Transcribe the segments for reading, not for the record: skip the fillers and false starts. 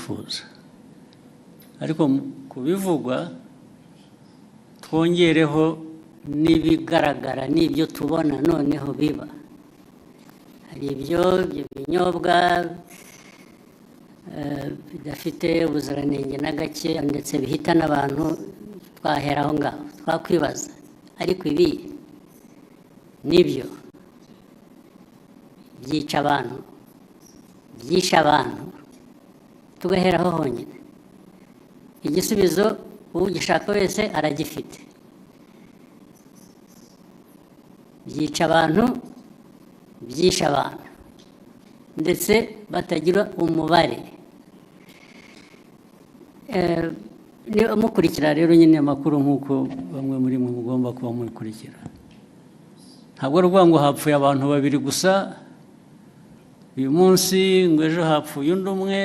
tubyifuza ariko kubivugwa twongereho n'ibigaragara n'ibyo tubona noneho biba hari ibyo binyobwa bidafite ubuziranenge na gake ndetse bihita n'abantu twahera aho ngaho twakwibaza ariko ibi nibyo byica abantu byisha abantu tugaheraho honyine igisubizo ugishaka wese aragifite byica abantu byisha abantu ndetse batagira umubare niba mukurikira rero nyine amakuru nk'uko bamwe muri mwe mugomba kuba mukurikira ntabwo ari ukuvuga ngo hapfuye abantu babiri gusa uyu munsi ngo ejo hapfuye undi umwe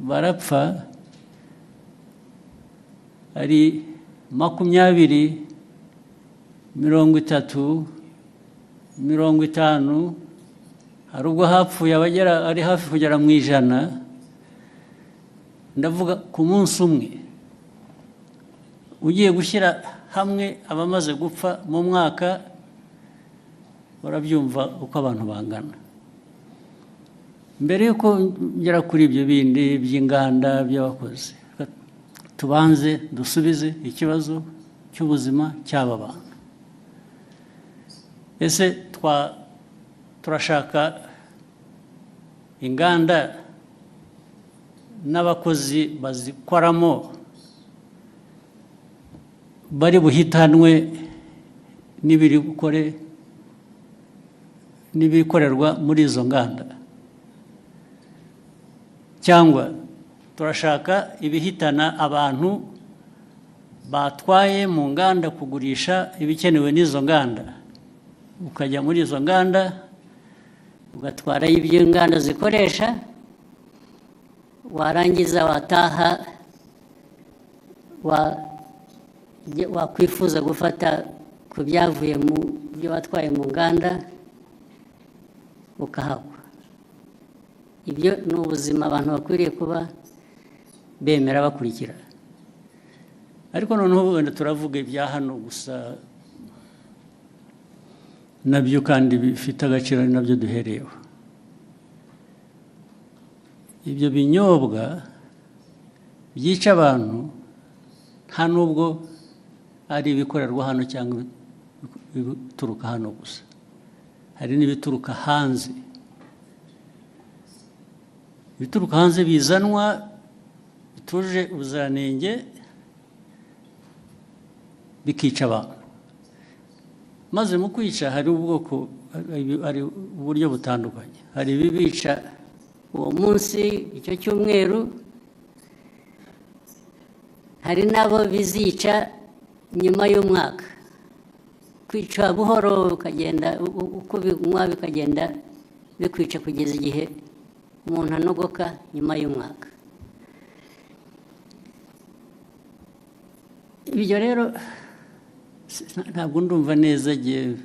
barapfa ari 20, 30, 50 hari ubwo hapfuye abagera ari hafi kugera mu 100 ndavuga ku munsi umwe ugiye gushyira hamwe abamaze gupfa mu mwaka barabyumva uko abantu bangana mbere yuko ngera kuri ibyo bindi by'inganda by'abakozi tubanze dusubize ikibazo cy'ubuzima cy'aba bantu ese turashaka inganda n'abakozi bazikoramo bari buhitanwe n'ibikorerwa muri izo nganda cyangwa turashaka ibihitana abantu batwaye mu nganda kugurisha ibikenewe n'izo nganda ukajya muri izo nganda ugatwara ibyo inganda zikoresha warangiza wataha wakwifuza gufata ku byavuye mu byo watwaye mu nganda ukahagwa ibyo ni ubuzima abantu bakwiriye kuba bemera bakurikira ariko noneho wenda turavuga ibya hano gusa nabyo kandi bifite agaciro ari nabyo duhereyeho ibyo binyobwa byica abantu nta nubwo ari ibikorerwa hano cyangwa ibituruka hano gusa hari n'ibituruka hanze ibituruka hanze bizanwa bituje ubuziranenge bikica abantu maze mu kwica hari ubwoko hari uburyo butandukanye hari ibibica uwo munsi icyo cyumweru hari nabo bizica nyuma y'umwaka kwica buhoro ukagenda uko binywa bikagenda bikwica kugeza igihe umuntu anogoka nyuma y'umwaka ibyo rero ntabwo ndumva neza igihe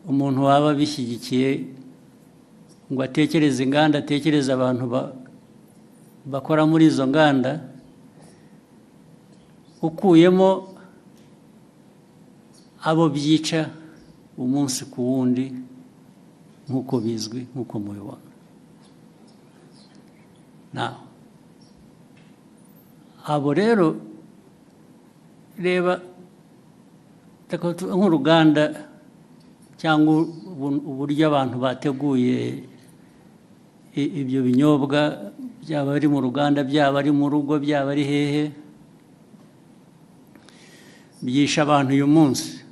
umuntu waba bishyigikiye ngo atekereze inganda atekereze abantu bakora muri izo nganda ukuyemo abo byica umunsi ku wundi nk'uko bizwi nk'uko mubibona abo rero reba nk'uruganda cyangwa uburyo abantu bateguye ibyo binyobwa byaba ari mu ruganda byaba ari mu rugo byaba ari hehe byisha abantu uyu munsi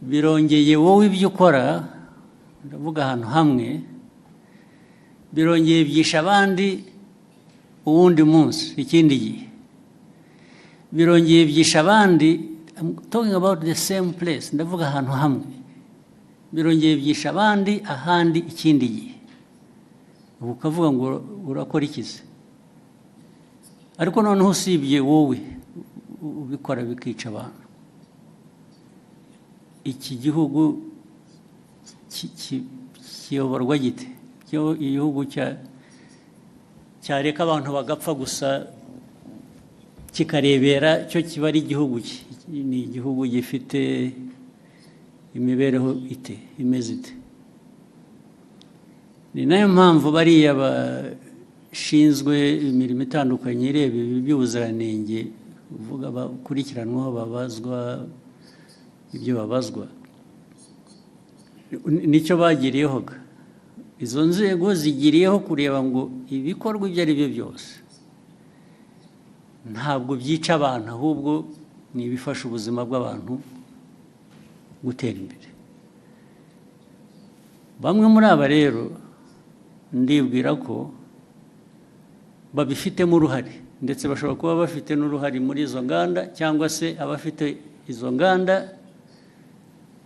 birongeye wowe ibyo ukora ndavuga ahantu hamwe birongeye byisha abandi uwundi munsi ikindi gihe birongeye byisha abandi I'm talking about the same place ndavuga ahantu hamwe birongeye byisha abandi ahandi ikindi gihe ubu ukavuga ngo urakora ikize ariko noneho usibye wowe ubikora bikica abantu iki gihugu kiyoborwa gite igihugu cyareka abantu bagapfa gusa kikarebera cyo kiba ari igihugu ni igihugu gifite imibereho imeze ite. Ni nayo mpamvu bariya bashinzwe imirimo itandukanye ireba ibi by'ubuziranenge uvuga bakurikiranwaho babazwa ibyo babazwa nicyo bagiriyeho. Izo nzego zigiriyeho kureba ngo ibikorwa ibyo ari byo byose ntabwo byica abantu, ahubwo ni ibifasha ubuzima bw'abantu gutera imbere. Bamwe muri aba rero ndibwira ko babifitemo uruhare, ndetse bashobora kuba bafite n'uruhare muri izo nganda, cyangwa se abafite izo nganda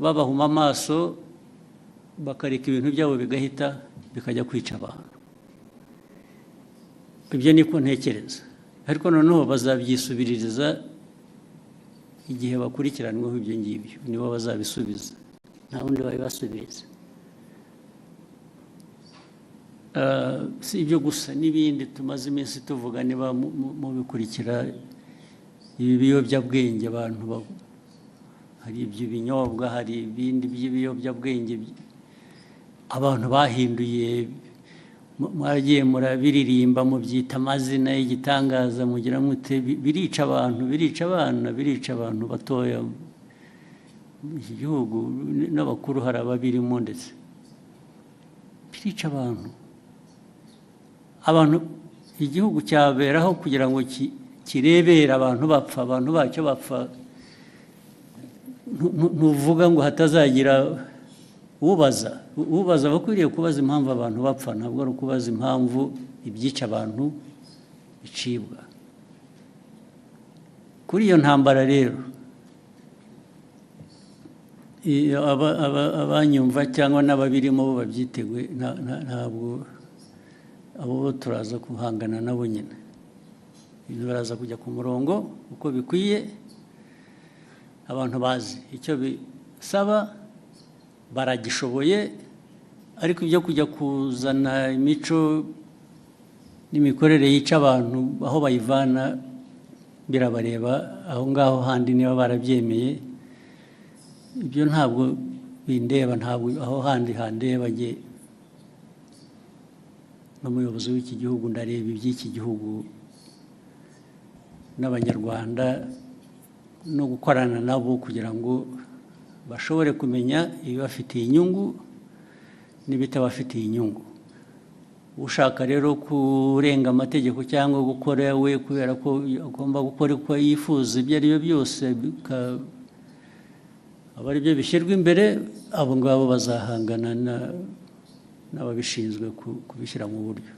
babahuma amaso bakareka ibintu byabo bigahita bikajya kwica abantu. Ibyo niko ntekereza, ariko noneho bazabyisubiririza igihe bakurikiranweho ibyo ngibyo, nibo bazabisubiza, nta wundi babibasubiriza. Si ibyo gusa, n'ibindi tumaze iminsi tuvuga, niba mubikurikira ibi biyobyabwenge, abantu hari iby'ibinyobwa, hari ibindi by'ibiyobyabwenge abantu bahinduye, mwagiye murabiririmba mubyita amazina y'igitangaza, mugira mute birica abantu, birica abana, birica abantu batoya. Iki gihugu n'abakuru hari ababirimo, ndetse birica abantu igihugu cyaberaho kugira ngo kirebere abantu bapfa, abantu bacyo bapfa. Ntuvuga ngo hatazagira ubaza bakwiriye kubaza impamvu abantu bapfa, ntabwo ari ukubaza impamvu ibyica abantu bicibwa. Kuri iyo ntambara rero abanyumva cyangwa n'ababirimo bo babyiteguye, ntabwo abo turaza guhangana nabo nyine. Ibintu baraza kujya ku murongo uko bikwiye, abantu bazi icyo bisaba, baragishoboye. Ariko ibyo kujya kuzana imico n'imikorere yica abantu aho bayivana birabareba aho ngaho handi, niba barabyemeye. Ibyo ntabwo bindeba, ntabwo aho handi handeba. N'umuyobozi w'iki gihugu ndareba iby'iki gihugu n'abanyarwanda, no gukorana nabo kugira ngo bashobore kumenya ibibafitiye inyungu n'ibitabafitiye inyungu. Ushaka rero kurenga amategeko cyangwa gukora we kubera ko agomba gukora uko yifuza, ibyo ari byo byose aba ari byo bishyirwa imbere, abo ngabo bazahangana n'ababishinzwe kubishyira mu buryo.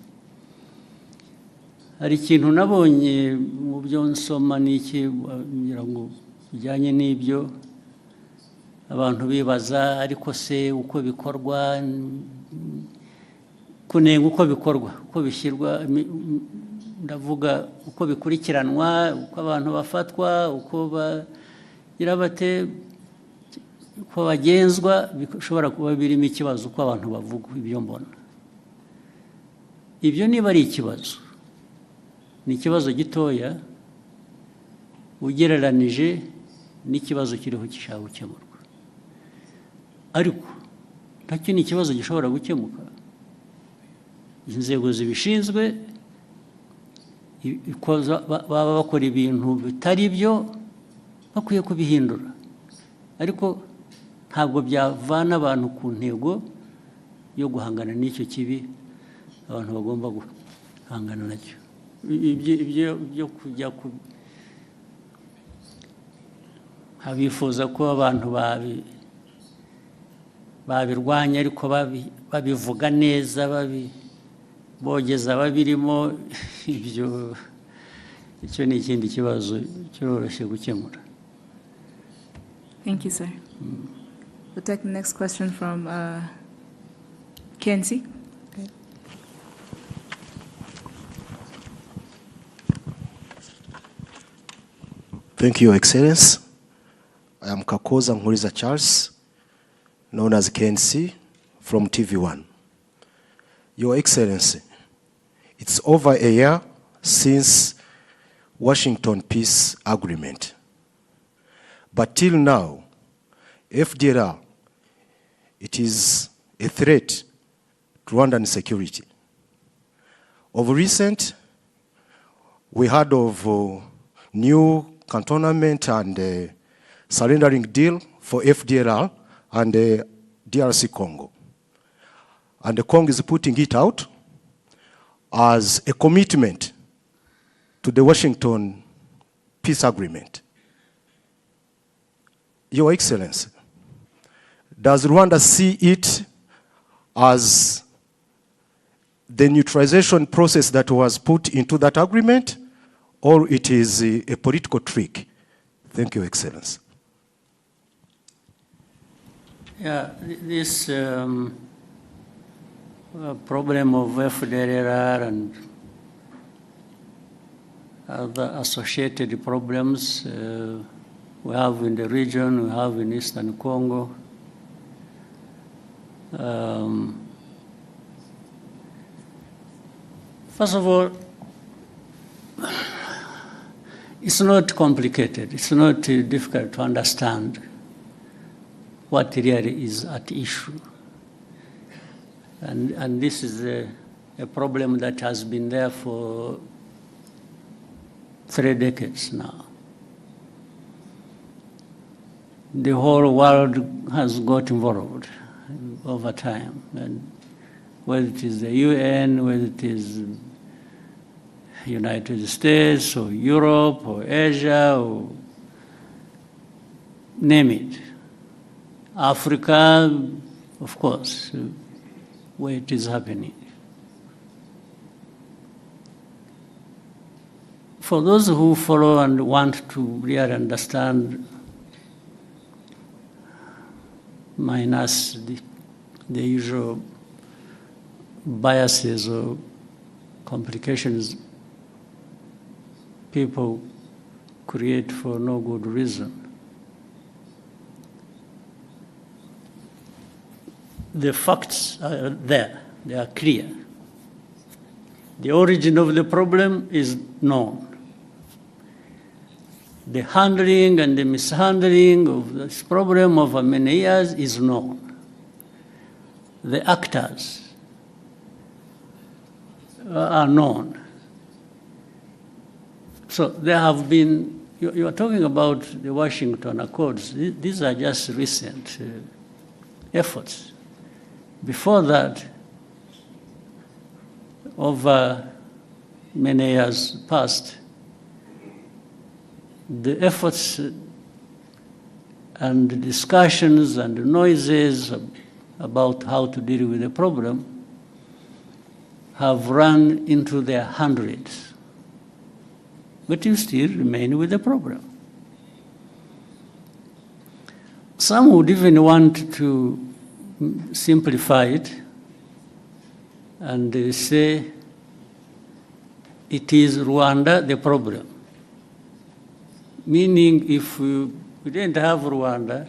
Hari ikintu nabonye mu byo nsoma n'iki kugira ngo bijyanye n'ibyo abantu bibaza, ariko se uko bikorwa, kunenga uko bikorwa, uko bishyirwa, ndavuga uko bikurikiranwa, uko abantu bafatwa, uko bagira bate, uko bagenzwa, bishobora kuba birimo ikibazo uko abantu bavuga. Ibyo mbona ibyo niba ari ikibazo, ni ikibazo gitoya ugereranije n'ikibazo kiriho gishaka gukemurwa, ariko nacyo ni ikibazo gishobora gukemuka. Inzego zibishinzwe baba bakora ibintu bitari byo, bakwiye kubihindura, ariko ntabwo byavana abantu ku ntego yo guhangana n'icyo kibi abantu bagomba guhangana nacyo. Ibyo kujya abifuza ko abantu babirwanya, ariko babivuga neza, bogeza babirimo, icyo ni ikindi kibazo cyoroshye gukemura. Thank you, sir. We'll take the next question from Kenzie. Okay. Thank you, Your Excellency. I am Kakoza Charles, known as KNC, from TV1. Your Excellency, it's over a year since Washington Peace Agreement. But till now, FDLR, it is a threat to Rwandan security. Of recent, we heard of new cantonment and surrendering deal for FDLR and DRC Congo. And the Congo is putting it out as a commitment to the Washington Peace Agreement. Your Excellency, does Rwanda see it as the neutralization process that was put into that agreement, or it is a political trick? Thank you, Excellency. Yeah, this problem of FDLR and other associated problems we have in the region, we have in Eastern Congo. First of all, it's not complicated. It's not difficult to understand what really is at issue. And this is a problem that has been there for 3 decades now. The whole world has got involved over time, and whether it is the UN, whether it is United States or Europe or Asia or name it. Africa, of course, where it is happening. For those who follow and want to really understand, minus the usual biases or complications people create for no good reason. The facts are there, they are clear. The origin of the problem is known. The handling and the mishandling of this problem over many years is known. The actors are known. So there have been, you are talking about the Washington Accords. These are just recent efforts. Before that, over many years past, the efforts and the discussions and the noises about how to deal with the problem have run into their hundreds. But you still remain with the problem. Some would even want to simplify it and say it is Rwanda the problem. Meaning if we didn't have Rwanda,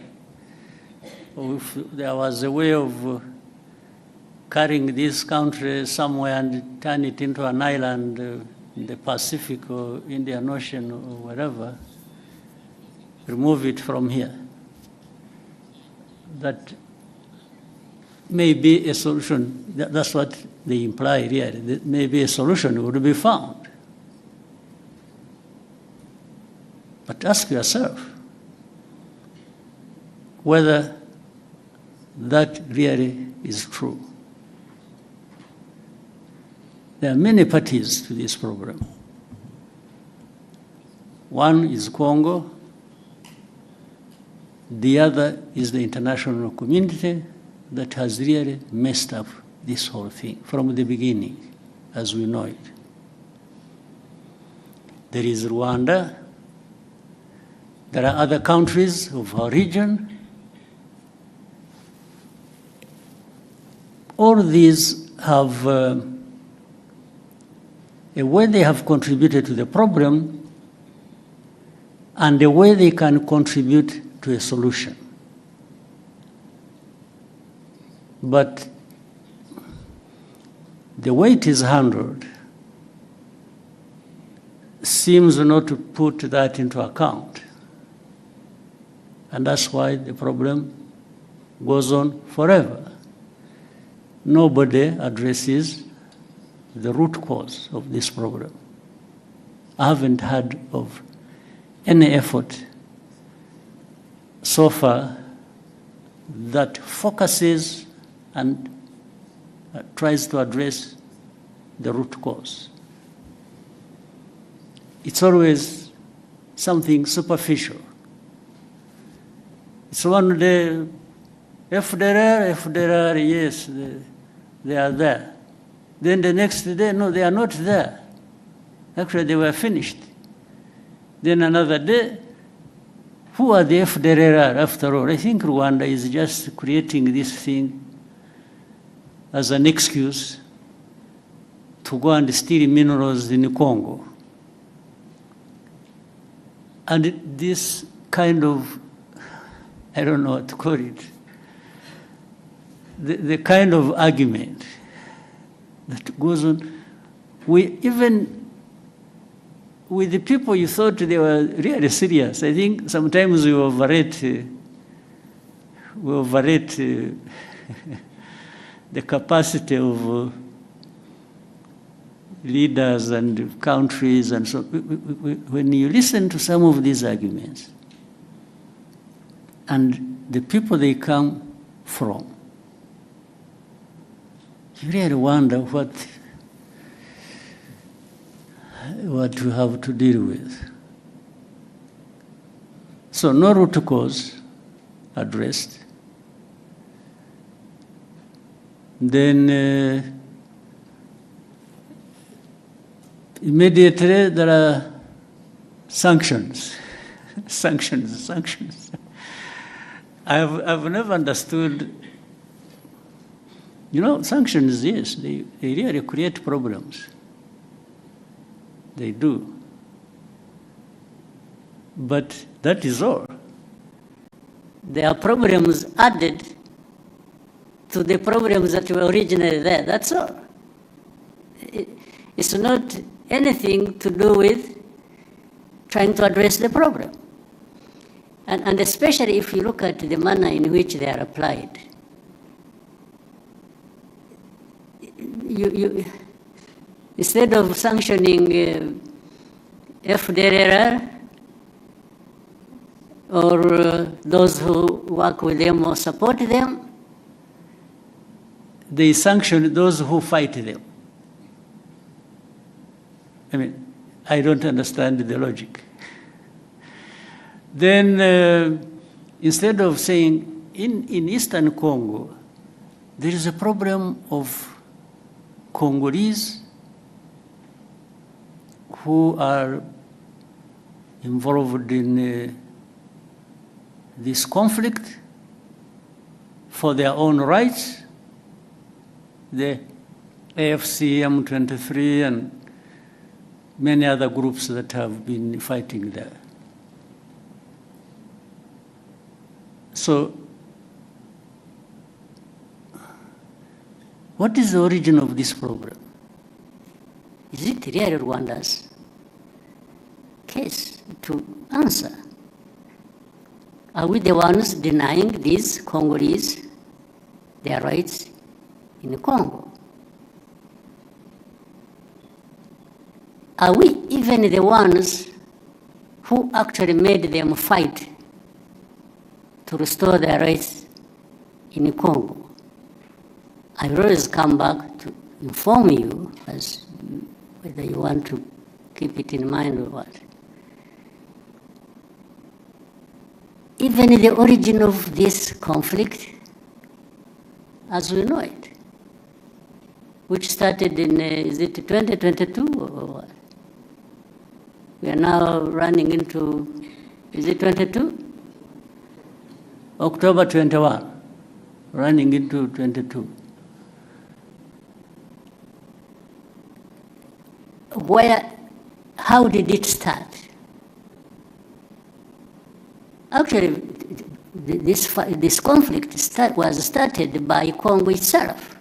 or if there was a way of carrying this country somewhere and turn it into an island in the Pacific or Indian Ocean or wherever, remove it from here. That may be a solution. That's what they imply here. That maybe a solution would be found. But ask yourself whether that really is true. There are many parties to this program. One is Congo, the other is the international community that has really messed up this whole thing from the beginning, as we know it. There is Rwanda, there are other countries of our region. All these have a way they have contributed to the problem and a way they can contribute to a solution. But the way it is handled seems not to put that into account. And that's why the problem goes on forever. Nobody addresses the root cause of this problem. I haven't heard of any effort so far that focuses and tries to address the root cause. It's always something superficial. It's one day, FDLR, yes, they are there. Then the next day, no, they are not there. Actually, they were finished. Then another day, who are the FDLR after all? I think Rwanda is just creating this thing as an excuse to go and steal minerals in Congo. And this kind of, I don't know what to call it, the kind of argument that goes on, even with the people you thought they were really serious. I think sometimes we overrate the capacity of leaders and countries and so. When you listen to some of these arguments and the people they come from, you really wonder what we have to deal with. So no root cause addressed. Then immediately there are sanctions. sanctions. I've never understood. You know, sanctions, yes, they really create problems. They do. But that is all. There are problems added to the problems that were originally there. That's all. It's not anything to do with trying to address the problem. And especially if you look at the manner in which they are applied. Instead of sanctioning FDLR or those who work with them or support them, they sanction those who fight them. I mean, I don't understand the logic. Then instead of saying, in Eastern Congo, there is a problem of Congolese who are involved in this conflict for their own rights, the AFC, M23, and many other groups that have been fighting there. So, what is the origin of this problem? Is it really Rwanda's case to answer? Are we the ones denying these Congolese their rights in Congo? Are we even the ones who actually made them fight to restore their rights in Congo? I will always come back to inform you as whether you want to keep it in mind or what. Even the origin of this conflict, as we know it, which started in, is it 2022 or what? We are now running into, is it 22? October 21, running into 22. How did it start? Actually, this conflict was started by Congo itself.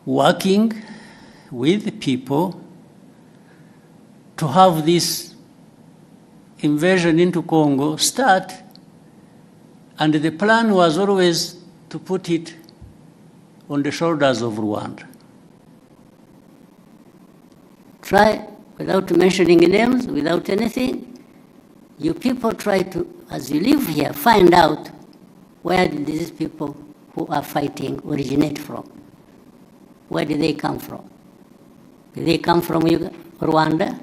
working with people to have this invasion into Congo start, and the plan was always to put it on the shoulders of Rwanda. Try, without mentioning names, without anything, you people try to, as you live here, find out where did these people who are fighting originate from. Where did they come from? Did they come from Rwanda?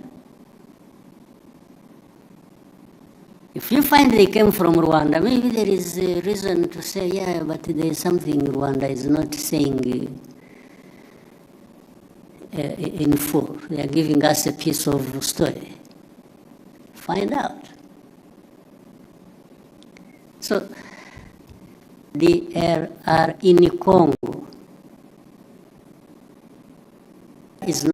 If you find they came from Rwanda, maybe there is a reason to say, yeah, but there is something Rwanda is not saying in full. They are giving us a piece of story. Find out. So, they are in Congo. Is